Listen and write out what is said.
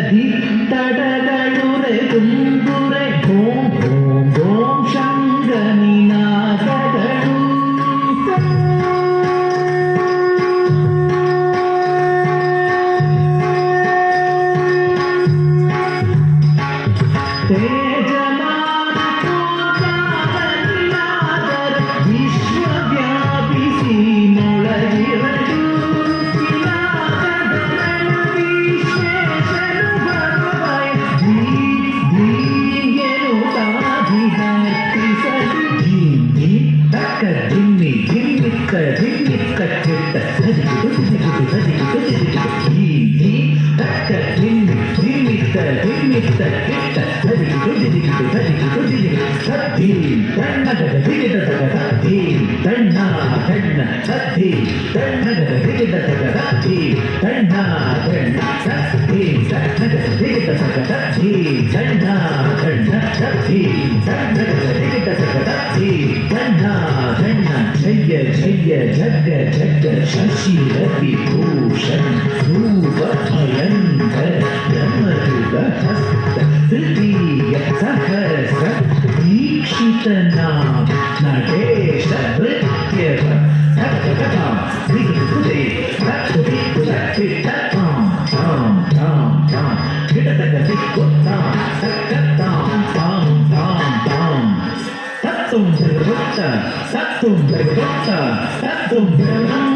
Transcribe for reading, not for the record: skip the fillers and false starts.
ಧಿ ತಡಗಳುರೆ ತುಂಬುರೆ ಧೋಂ ಧೋಂ ಧೋಂ ಶಂಗನಿನಾದಗಳು ತೇಜಮಾನ ಕೋಟಾದನಿನಾದರ ವಿಶ್ವವ್ಯಾಪಿಸಿ ಮೊಳಗಿರಲು ಕಿಲಾದಗಳು ವಿಶ್ವೇಶನು ಭಗವಯ ಧೀಗೆನು ತಾಧಿಹರ್ಪಿಸಲು ಧಿಮ್ಮಿ ತಕ್ಕ ಧಿಮ್ಮಿ ಧಿಮ್ಮಿಕ್ಕ ಧಿಮ್ಮಿಕ್ಕ ಚಿತ್ತ ಧದಿಗಿದು ಧದಿಗಿದು ಧದಿಗಿದು ಧದಿಗಿದು ಧಿಮ್ಮಿ ತಕ್ಕ ಧಿಮ್ಮಿ ಧಿಮ್ಮಿಕ್ಕ ಧಿಮ್ಮಿಕ್ಕ ಚಿತ್ತ ಧದಿಗಿದು ಧದಿಗಿದು ಧದಿಗಿದು ಧದಿಗಿದು ಸದ್ಧಿ ತಣ್ಣಗದ ಹಿಡಿದ ತಗದ ಧೀ ತಣ್ಣ ತಣ್ಣ ಸದ್ಧಿ ತಣ್ಣಗದ ಹಿಡಿದ ತಗದ ಧೀ ತಣ್ಣ ತಣ್ಣ ಸದ್ಧಿ ತಣ್ಣಗದ ಹಿಡಿದ ತಗದ ಧೀ ತಣ್ಣ ತಣ್ಣ ಸದ್ಧಿ ತಣ್ಣಗದ ಹಿಡಿದ ತಗದ ಧೀ ತಣ್ಣ ತಣ್ಣ ಜಯ ಜಯ ಜಗ ಜಗ ಶಶಿ ರವಿ ಭೂಷಣ ರೂಪ ಭಯಂಕರ ಯಮರುಗ ಹಸ್ತ ತೃತೀಯ ಸಹಸ ದೀಕ್ಷಿತನ ನಟೇಶ ನೃತ್ಯವ ಧಗಧಗಧಾಂ ದಿಗ್ಗುದೆ ಧಕ್ಕುದಿಕ್ಕುದ ಕಿಟ್ಟ ತಾಂ ತಾಂ ತಾಂ ತಾಂ ಕಿಟತಗ ದಿಕ್ಕುತ್ತಾಂ ಧಕ್ಕತ್ತಾಂ ತಾಂ ತಾಂ ತಾಂ ತತ್ತುಂ ಧಗಧತ್ತ ತತ್ತುಂ ಧಗಧತ್ತ ತತ್ತುಂ ಧಗಧತ್ತ